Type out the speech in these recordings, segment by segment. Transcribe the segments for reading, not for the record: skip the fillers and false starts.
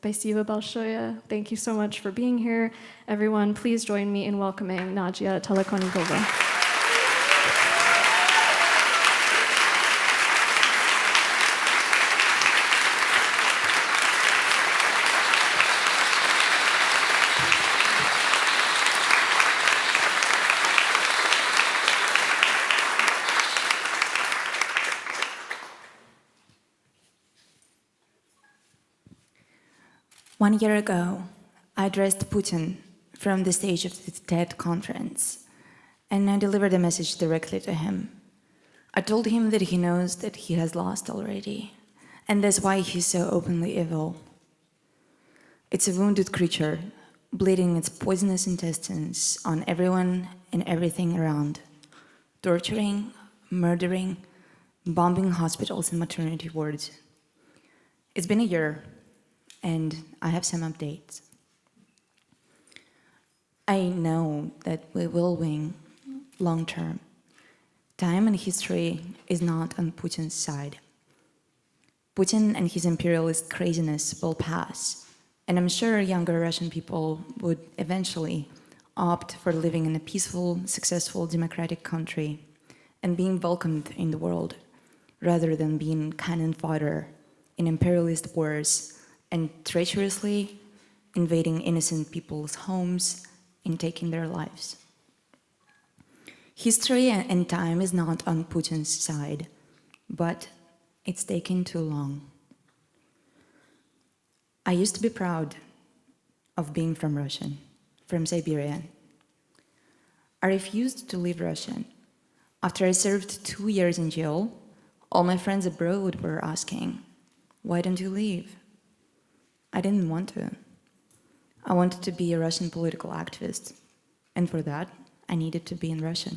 Spasibo большое. Thank you so much for being here. Everyone, please join me in welcoming Nadya Tolokonnikova. One year ago, I addressed Putin from the stage of the TED conference, and I delivered a message directly to him. I told him that he knows that he has lost already, and that's why he's so openly evil. It's a wounded creature, bleeding its poisonous intestines on everyone and everything around, torturing, murdering, bombing hospitals and maternity wards. It's been a year, and I have some updates. I know that we will win long term. Time and history is not on Putin's side. Putin and his imperialist craziness will pass, and I'm sure younger Russian people would eventually opt for living in a peaceful, successful, democratic country and being welcomed in the world, rather than being cannon fodder in imperialist wars and treacherously invading innocent people's homes and taking their lives. History and time is not on Putin's side, but it's taken too long. I used to be proud of being from Siberia. I refused to leave Russia. After I served 2 years in jail, all my friends abroad were asking, "Why don't you leave?" I didn't want to. I wanted to be a Russian political activist, and for that, I needed to be in Russia.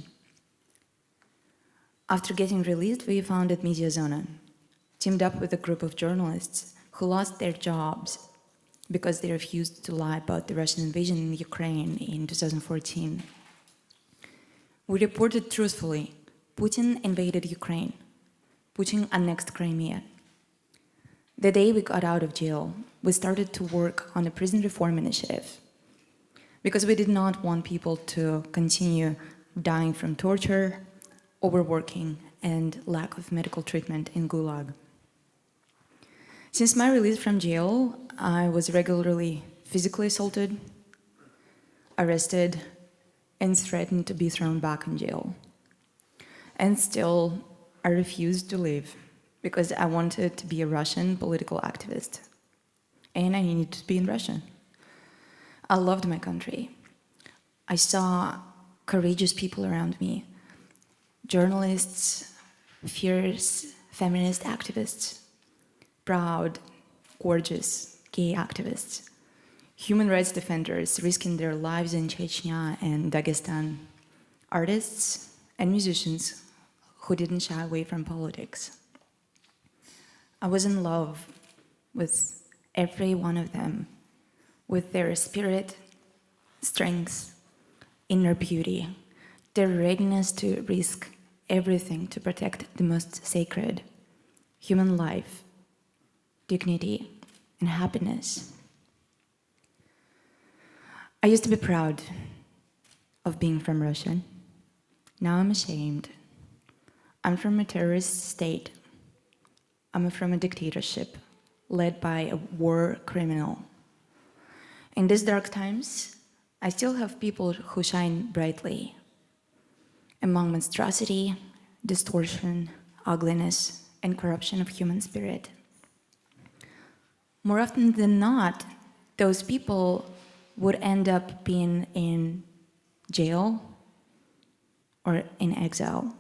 After getting released, we founded Media Zona, teamed up with a group of journalists who lost their jobs because they refused to lie about the Russian invasion in Ukraine in 2014. We reported truthfully, Putin invaded Ukraine. Putin annexed Crimea. The day we got out of jail, we started to work on a prison reform initiative because we did not want people to continue dying from torture, overworking, and lack of medical treatment in Gulag. Since my release from jail, I was regularly physically assaulted, arrested, and threatened to be thrown back in jail. And still, I refused to leave because I wanted to be a Russian political activist. And I needed to be in Russia. I loved my country. I saw courageous people around me, journalists, fierce feminist activists, proud, gorgeous gay activists, human rights defenders risking their lives in Chechnya and Dagestan, artists and musicians who didn't shy away from politics. I was in love with every one of them, with their spirit, strength, inner beauty, their readiness to risk everything to protect the most sacred, human life, dignity, and happiness. I used to be proud of being from Russia. Now I'm ashamed. I'm from a terrorist state. I'm from a dictatorship led by a war criminal. In these dark times, I still have people who shine brightly among monstrosity, distortion, ugliness, and corruption of human spirit. More often than not, those people would end up being in jail or in exile.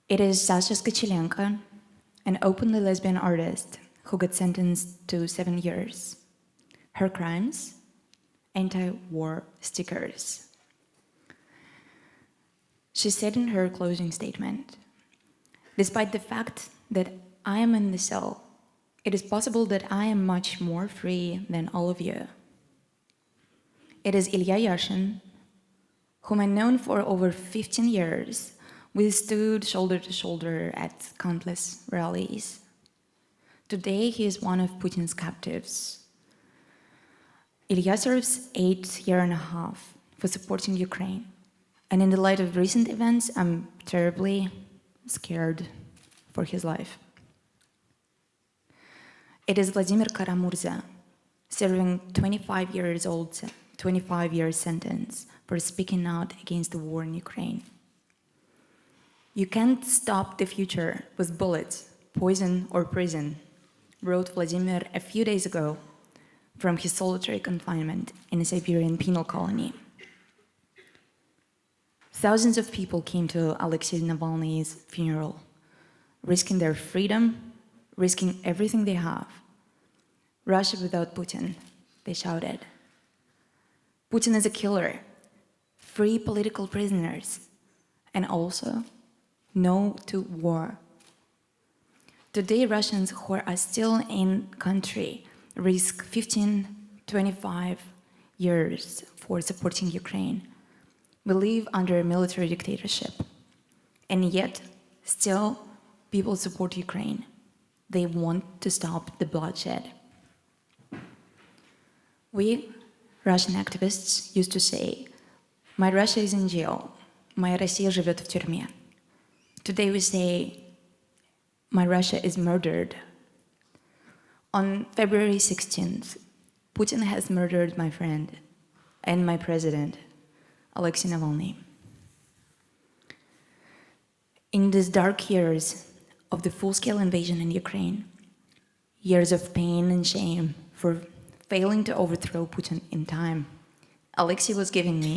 It is Sasha Skachelenko, an openly lesbian artist who got sentenced to 7 years. Her crimes? Anti-war stickers. She said in her closing statement, "Despite the fact that I am in the cell, it is possible that I am much more free than all of you." It is Ilya Yashin, whom I've known for over 15 years. We stood shoulder to shoulder at countless rallies Today, he is one of Putin's captives. Ilya serves 8 years and a half for supporting Ukraine. And in the light of recent events, I'm terribly scared for his life. It is Vladimir Kara-Murza, serving 25 year sentence for speaking out against the war in Ukraine. You can't stop the future with bullets, poison, or prison, wrote Vladimir a few days ago from his solitary confinement in a Siberian penal colony. Thousands of people came to Alexei Navalny's funeral, risking their freedom, risking everything they have. Russia without Putin, they shouted. Putin is a killer. Free political prisoners. And also, no to war. Today, Russians who are still in country risk 15, 25 years for supporting Ukraine. We live under a military dictatorship. And yet, still, people support Ukraine. They want to stop the bloodshed. We, Russian activists, used to say, "My Russia is in jail. Моя Россия живет в тюрьме." Today we say, "My Russia is murdered." On February 16th, Putin has murdered my friend and my president, Alexei Navalny. In these dark years of the full-scale invasion in Ukraine, years of pain and shame for failing to overthrow Putin in time, Alexei was giving me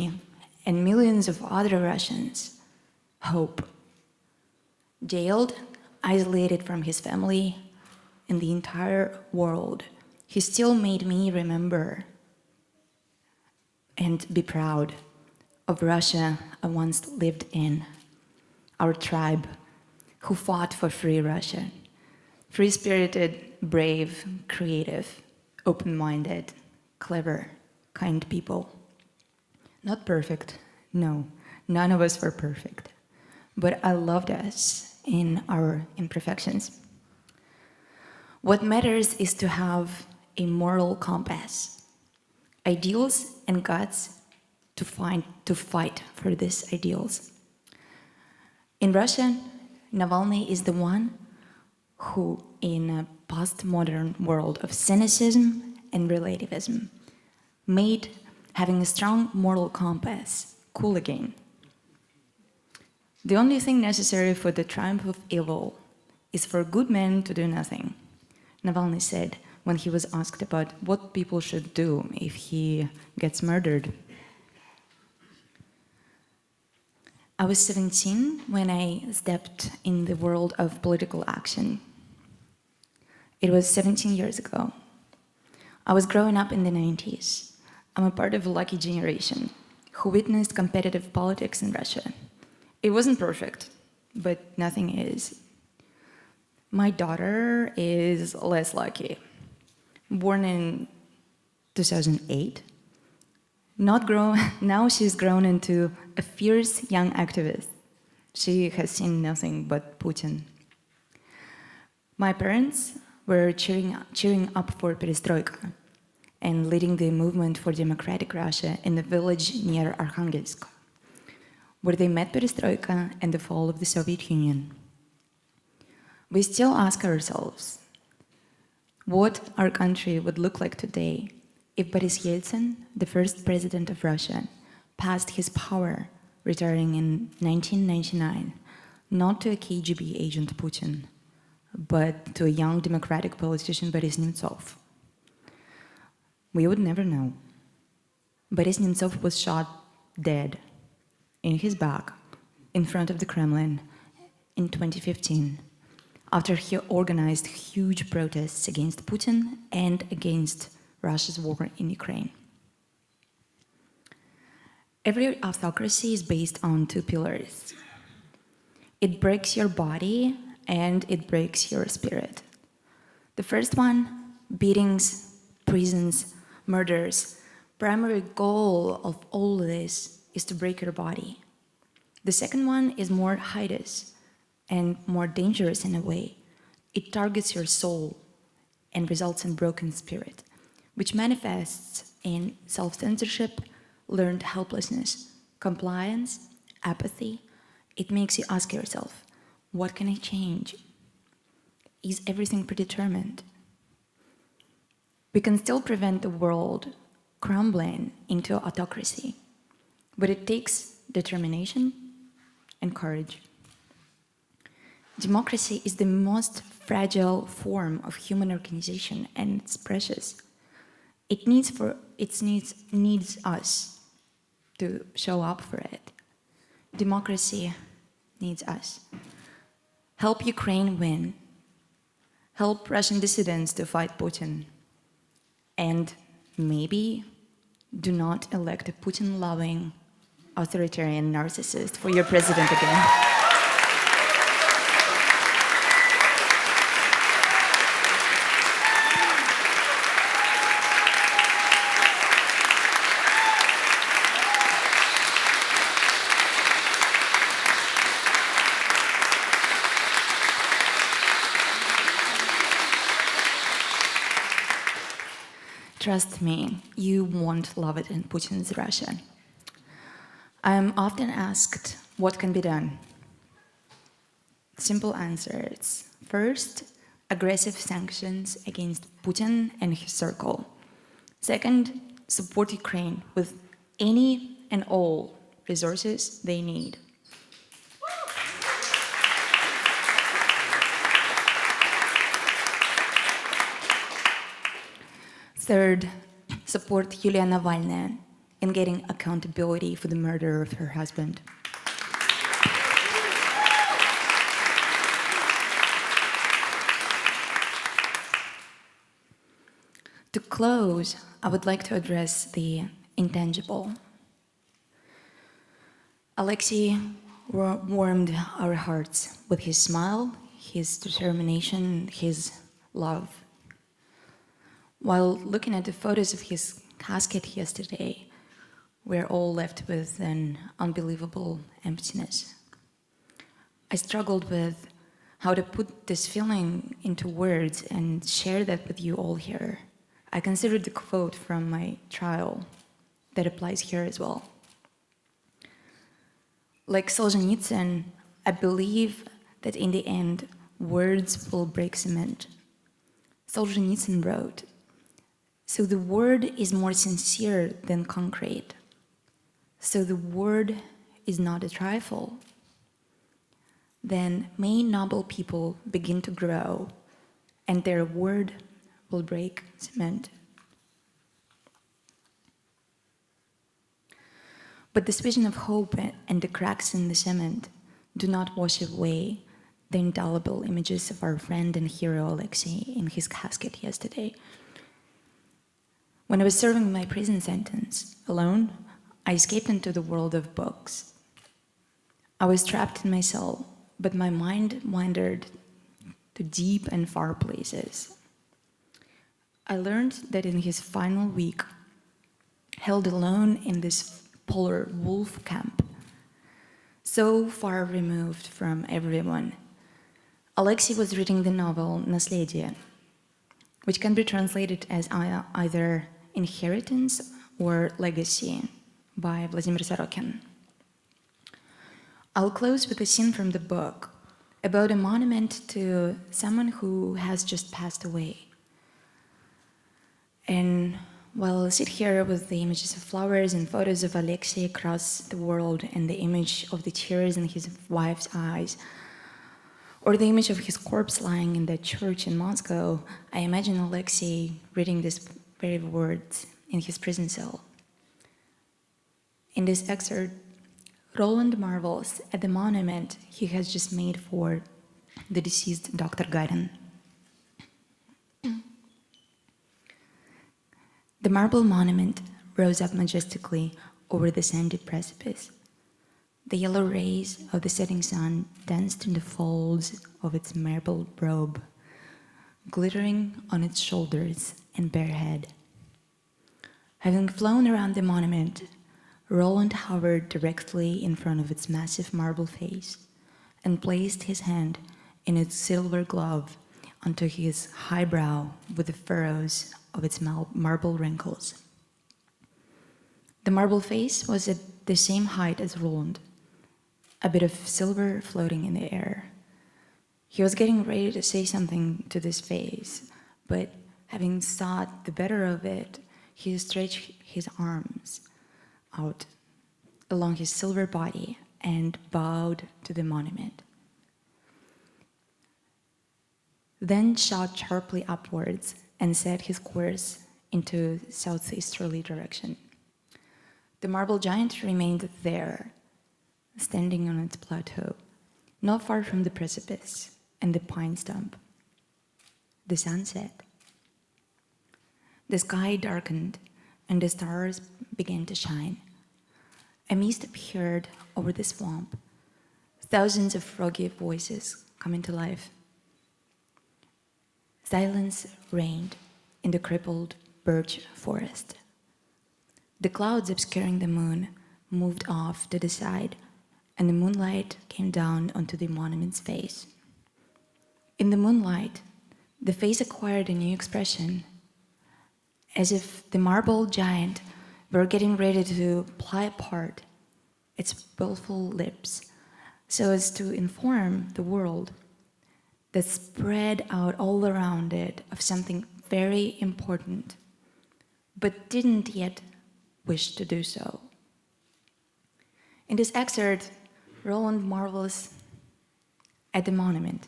and millions of other Russians hope. Jailed, isolated from his family and the entire world, he still made me remember and be proud of Russia I once lived in, our tribe who fought for free Russia, free-spirited, brave, creative, open-minded, clever, kind people. Not perfect, no, none of us were perfect, but I loved us in our imperfections. What matters is to have a moral compass, ideals and guts to fight for these ideals. In Russia, Navalny is the one who, in a postmodern world of cynicism and relativism, made having a strong moral compass cool again. The only thing necessary for the triumph of evil is for good men to do nothing, Navalny said when he was asked about what people should do if he gets murdered. I was 17 when I stepped in the world of political action. It was 17 years ago. I was growing up in the 90s. I'm a part of a lucky generation who witnessed competitive politics in Russia. It wasn't perfect, but nothing is. My daughter is less lucky. Born in 2008, now she's grown into a fierce young activist. She has seen nothing but Putin. My parents were cheering up for perestroika and leading the movement for democratic Russia in the village near Arkhangelsk, where they met perestroika and the fall of the Soviet Union. We still ask ourselves what our country would look like today if Boris Yeltsin, the first president of Russia, passed his power, retiring in 1999, not to a KGB agent Putin, but to a young democratic politician Boris Nemtsov. We would never know. Boris Nemtsov was shot dead in his back in front of the Kremlin in 2015, after he organized huge protests against Putin and against Russia's war in Ukraine. Every autocracy is based on two pillars. It breaks your body and it breaks your spirit. The first one, beatings, prisons, murders. Primary goal of all this is to break your body. The second one is more hideous and more dangerous in a way. It targets your soul, and results in broken spirit, which manifests in self-censorship, learned helplessness, compliance, apathy. It makes you ask yourself, what can I change? Is everything predetermined? We can still prevent the world crumbling into autocracy, but it takes determination and courage. Democracy is the most fragile form of human organization, and it's precious. It needs us to show up for it. Democracy needs us. Help Ukraine win. Help Russian dissidents to fight Putin. And maybe do not elect a Putin-loving, authoritarian narcissist for your president again. Trust me, you won't love it in Putin's Russia. I'm often asked what can be done. Simple answers. First, aggressive sanctions against Putin and his circle. Second, support Ukraine with any and all resources they need. Third, support Yulia Navalny in getting accountability for the murder of her husband. To close, I would like to address the intangible. Alexei warmed our hearts with his smile, his determination, his love. While looking at the photos of his casket yesterday, we're all left with an unbelievable emptiness. I struggled with how to put this feeling into words and share that with you all here. I considered the quote from my trial that applies here as well. Like Solzhenitsyn, I believe that in the end, words will break cement. Solzhenitsyn wrote, "So the word is more sincere than concrete. So the word is not a trifle. Then may noble people begin to grow, and their word will break cement." But this vision of hope and the cracks in the cement do not wash away the indelible images of our friend and hero Alexei in his casket yesterday. When I was serving my prison sentence alone, I escaped into the world of books. I was trapped in my cell, but my mind wandered to deep and far places. I learned that in his final week, held alone in this polar wolf camp, so far removed from everyone, Alexei was reading the novel Naslediye, which can be translated as either Inheritance or Legacy by Vladimir Sorokin. I'll close with a scene from the book about a monument to someone who has just passed away. And while I sit here with the images of flowers and photos of Alexei across the world and the image of the tears in his wife's eyes, or the image of his corpse lying in that church in Moscow, I imagine Alexei reading these very words in his prison cell. In this excerpt, Roland marvels at the monument he has just made for the deceased Dr. Garin. The marble monument rose up majestically over the sandy precipice. The yellow rays of the setting sun danced in the folds of its marble robe, glittering on its shoulders and bare head. Having flown around the monument, Roland hovered directly in front of its massive marble face and placed his hand in its silver glove onto his high brow with the furrows of its marble wrinkles. The marble face was at the same height as Roland, a bit of silver floating in the air. He was getting ready to say something to this face, but having thought the better of it, he stretched his arms out along his silver body and bowed to the monument. Then shot sharply upwards and set his course into southeasterly direction. The marble giant remained there, standing on its plateau, not far from the precipice and the pine stump. The sun set. The sky darkened and the stars began to shine. A mist appeared over the swamp. Thousands of froggy voices coming to life. Silence reigned in the crippled birch forest. The clouds obscuring the moon moved off to the side, and the moonlight came down onto the monument's face. In the moonlight, the face acquired a new expression, as if the marble giant were getting ready to ply apart its willful lips so as to inform the world that spread out all around it of something very important, but didn't yet wish to do so. In this excerpt, Roland marvels at the monument.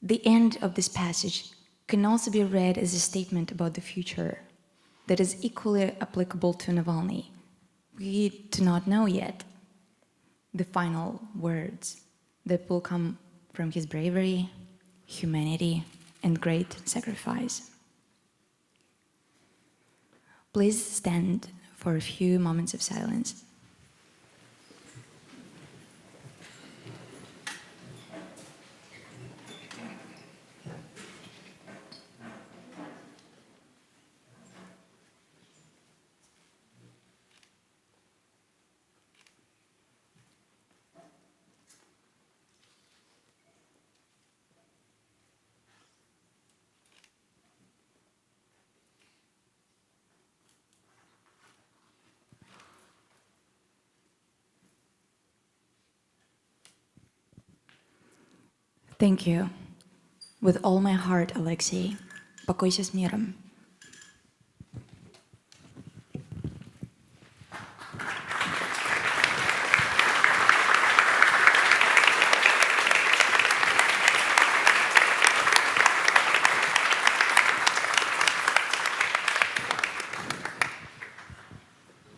The end of this passage can also be read as a statement about the future that is equally applicable to Navalny. We do not know yet the final words that will come from his bravery, humanity, and great sacrifice. Please stand for a few moments of silence. Thank you. With all my heart, Alexei. Покойся с миром.